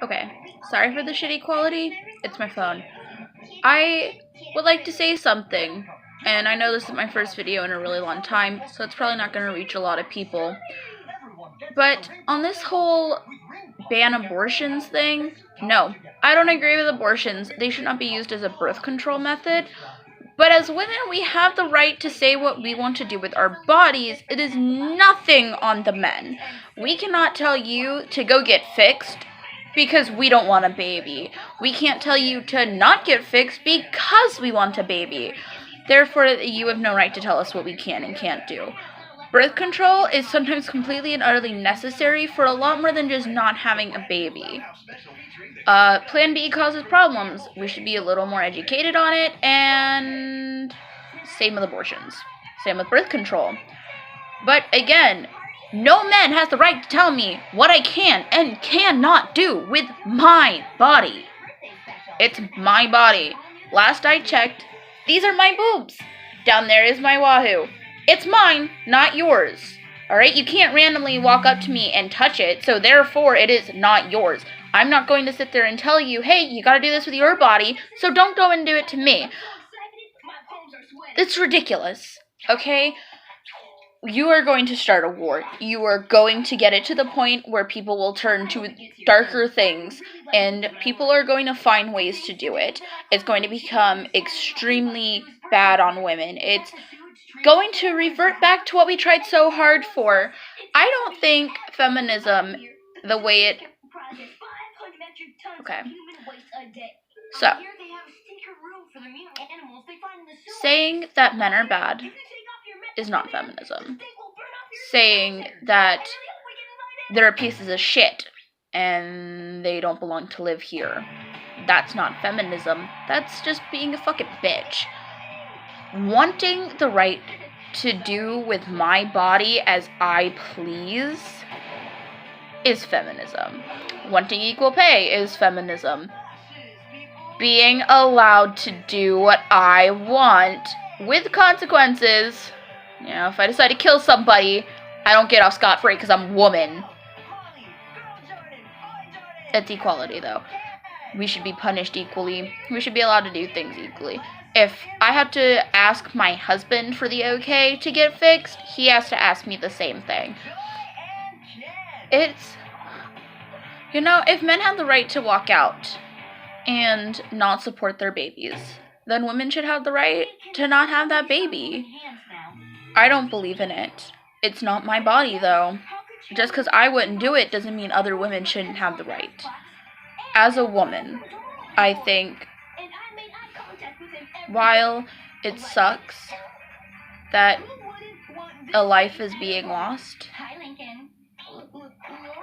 Okay, sorry for the shitty quality. It's my phone. I would like to say something, and I know this is my first video in a really long time, so it's probably not going to reach a lot of people. But on this whole ban abortions thing, no, I don't agree with abortions. They should not be used as a birth control method. But as women, we have the right to say what we want to do with our bodies. It is nothing on the men. We cannot tell you to go get fixed because we don't want a baby. We can't tell you to not get fixed because we want a baby. Therefore, you have no right to tell us what we can and can't do. Birth control is sometimes completely and utterly necessary for a lot more than just not having a baby. Plan B causes problems. We should be a little more educated on it, and same with abortions. Same with birth control. But again, no man has the right to tell me what I can and cannot do with my body. It's my body. Last I checked, these are my boobs. Down there is my wahoo. It's mine, not yours. Alright, you can't randomly walk up to me and touch it, so therefore it is not yours. I'm not going to sit there and tell you, hey, you gotta do this with your body, so don't go and do it to me. It's ridiculous, okay? You are going to start a war. You are going to get it to the point where people will turn to darker things, and people are going to find ways to do it. It's going to become extremely bad on women. It's going to revert back to what we tried so hard for. I don't think feminism, the way it... Okay. So, saying that men are bad is not feminism. Saying that they're pieces of shit and they don't belong to live here, that's not feminism. That's just being a fucking bitch. Wanting the right to do with my body as I please is feminism. Wanting equal pay is feminism. Being allowed to do what I want with consequences. You know, if I decide to kill somebody, I don't get off scot-free because I'm a woman. It's equality, though. We should be punished equally. We should be allowed to do things equally. If I have to ask my husband for the okay to get fixed, he has to ask me the same thing. It's, you know, if men have the right to walk out and not support their babies, then women should have the right to not have that baby. I don't believe in it. It's not my body, though. Just because I wouldn't do it doesn't mean other women shouldn't have the right. As a woman, I think while it sucks that a life is being lost,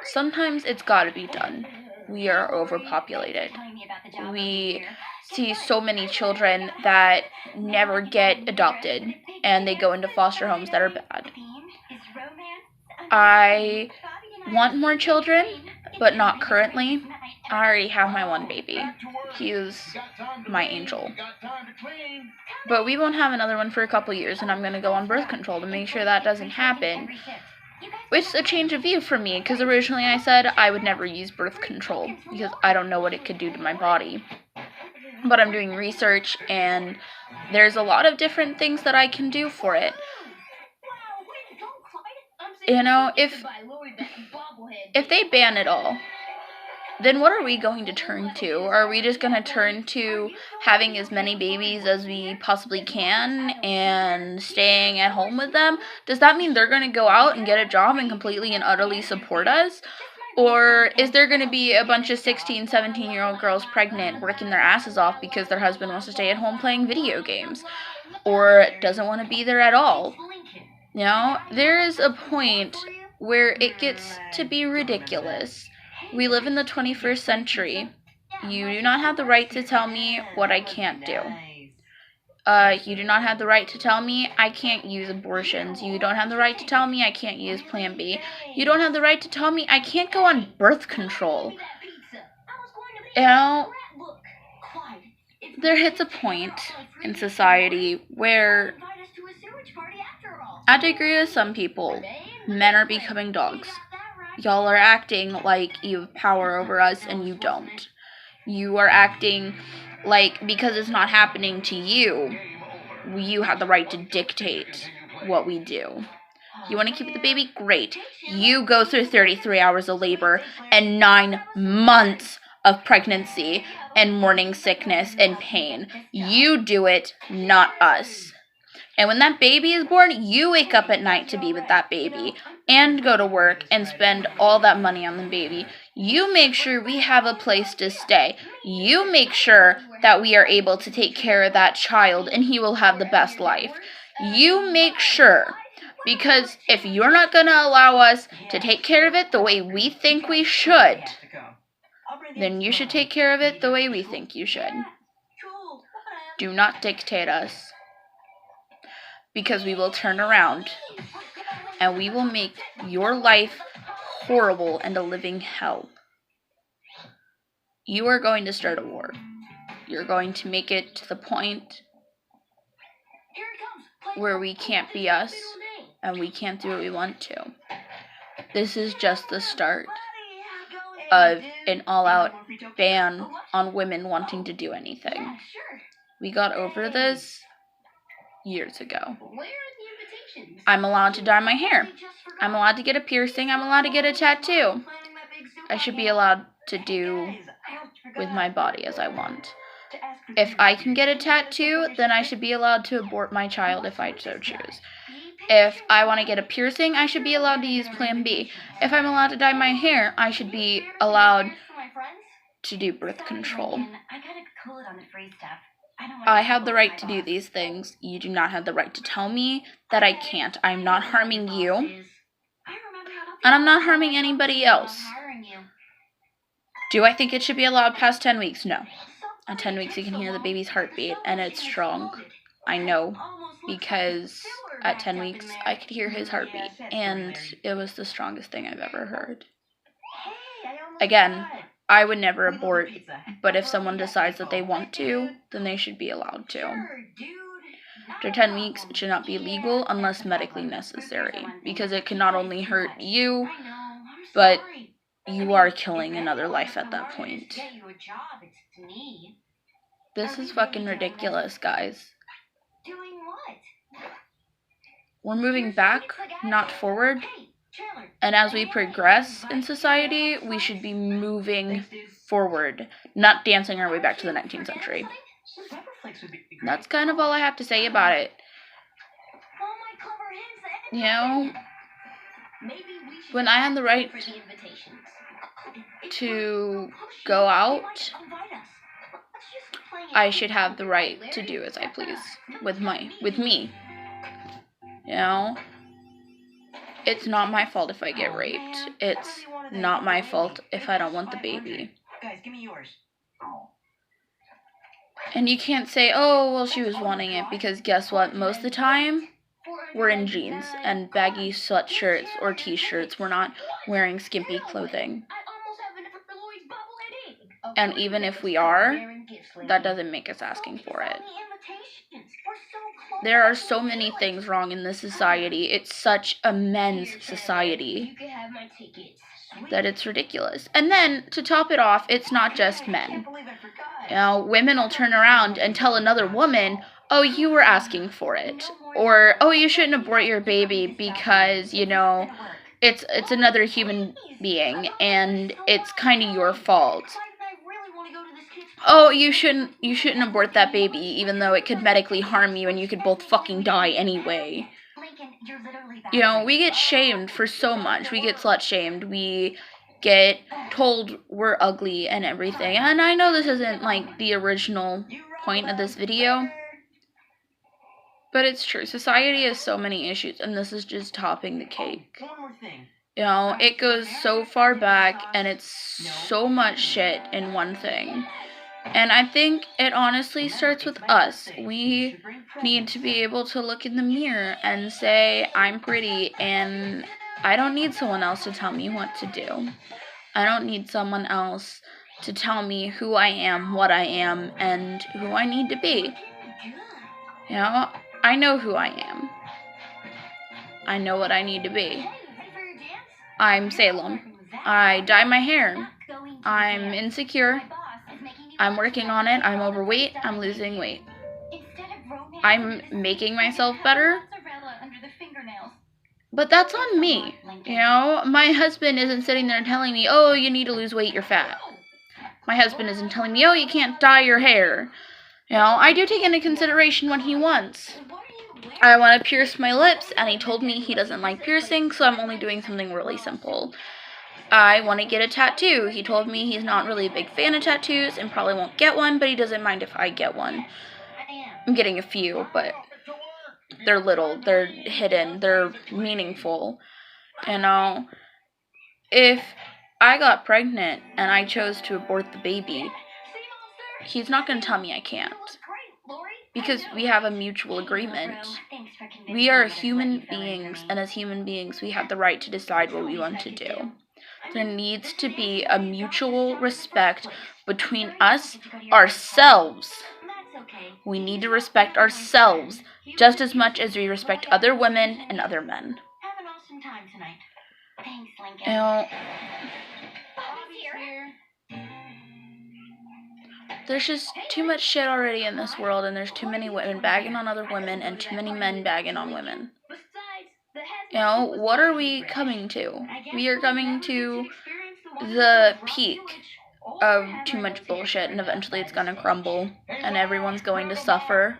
sometimes it's gotta be done. We are overpopulated. We see so many children that never get adopted, and they go into foster homes that are bad. I want more children, but not currently. I already have my one baby. He is my angel. But we won't have another one for a couple years, and I'm going to go on birth control to make sure that doesn't happen. It's a change of view for me, because originally I said I would never use birth control, because I don't know what it could do to my body. But I'm doing research, and there's a lot of different things that I can do for it. You know, if they ban it all, then what are we going to turn to? Are we just going to turn to having as many babies as we possibly can and staying at home with them? Does that mean they're going to go out and get a job and completely and utterly support us? Or is there going to be a bunch of 16, 17-year-old girls pregnant working their asses off because their husband wants to stay at home playing video games? Or doesn't want to be there at all? You know, there is a point where it gets to be ridiculous. We live in the 21st century. You do not have the right to tell me what I can't do. You do not have the right to tell me I can't use abortions. You don't have the right to tell me I can't use Plan B. You don't have the right to tell me I can't go on birth control. You know, there hits a point in society where I agree with some people. Men are becoming dogs. Y'all are acting like you have power over us, and you don't. You are acting like because it's not happening to you, you have the right to dictate what we do. You want to keep the baby? Great. You go through 33 hours of labor and 9 months of pregnancy and morning sickness and pain. You do it, not us. And when that baby is born, you wake up at night to be with that baby and go to work and spend all that money on the baby. You make sure we have a place to stay. You make sure that we are able to take care of that child and he will have the best life. You make sure, because if you're not going to allow us to take care of it the way we think we should, then you should take care of it the way we think you should. Do not dictate us, because we will turn around and we will make your life horrible and a living hell. You are going to start a war. You're going to make it to the point where we can't be us and we can't do what we want to. This is just the start of an all-out ban on women wanting to do anything. We got over this years ago. I'm allowed to dye my hair. I'm allowed to get a piercing. I'm allowed to get a tattoo. I should be allowed to do with my body as I want. If I can get a tattoo, then I should be allowed to abort my child if I so choose. If I want to get a piercing, I should be allowed to use Plan B. If I'm allowed to dye my hair, I should be allowed to do birth control. I have the right to do these things. You do not have the right to tell me that I can't. I'm not harming you, and I'm not harming anybody else. Do I think it should be allowed past 10 weeks? No. At 10 weeks, you can hear the baby's heartbeat, and it's strong. I know, because at 10 weeks, I could hear his heartbeat, and it was the strongest thing I've ever heard. Again, I would never abort, but if someone decides that they want to, then they should be allowed to. After 10 weeks, it should not be legal unless medically necessary, because it can not only hurt you, but you are killing another life at that point. This is fucking ridiculous, guys. We're moving back, not forward. And as we progress in society, we should be moving forward, not dancing our way back to the 19th century. That's kind of all I have to say about it. You know, when I had the right to go out, I should have the right to do as I please with me. You know, it's not my fault if I get raped. It's not my fault if I don't want the baby. Guys, give me yours. And you can't say, oh, well, she was wanting it, because guess what? Most of the time, we're in jeans and baggy sweatshirts or t-shirts. We're not wearing skimpy clothing. And even if we are, that doesn't make us asking for it. There are so many things wrong in this society. It's such a men's society that it's ridiculous. And then, to top it off, it's not just men. You know, women will turn around and tell another woman, oh, you were asking for it. Or, oh, you shouldn't abort your baby because, you know, it's another human being and it's kind of your fault. Oh, you shouldn't abort that baby, even though it could medically harm you and you could both fucking die anyway. You know, we get shamed for so much. We get slut-shamed. We get told we're ugly and everything. And I know this isn't, like, the original point of this video, but it's true. Society has so many issues, and this is just topping the cake. You know, it goes so far back, and it's so much shit in one thing. And I think it honestly starts with us. We need to be able to look in the mirror and say, I'm pretty, and I don't need someone else to tell me what to do. I don't need someone else to tell me who I am, what I am, and who I need to be. You know, I know who I am. I know what I need to be. I'm Salem. I dye my hair. I'm insecure. I'm working on it. I'm overweight. I'm losing weight. I'm making myself better. But that's on me. You know, my husband isn't sitting there telling me, oh, you need to lose weight, you're fat. My husband isn't telling me, oh, you can't dye your hair. You know, I do take into consideration what he wants. I want to pierce my lips, and he told me he doesn't like piercing, so I'm only doing something really simple. I want to get a tattoo. He told me he's not really a big fan of tattoos and probably won't get one, but he doesn't mind if I get one. I'm getting a few, but they're little, they're hidden, they're meaningful. You know, if I got pregnant and I chose to abort the baby, he's not going to tell me I can't. Because we have a mutual agreement. We are human beings, and as human beings, we have the right to decide what we want to do. There needs to be a mutual respect between us, ourselves. We need to respect ourselves just as much as we respect other women and other men. Have an awesome time tonight. Thanks, Lincoln. You know, there's just too much shit already in this world, and there's too many women bagging on other women and too many men bagging on women. You know, what are we coming to? We are coming to the peak of too much bullshit, and eventually it's gonna crumble, and everyone's going to suffer.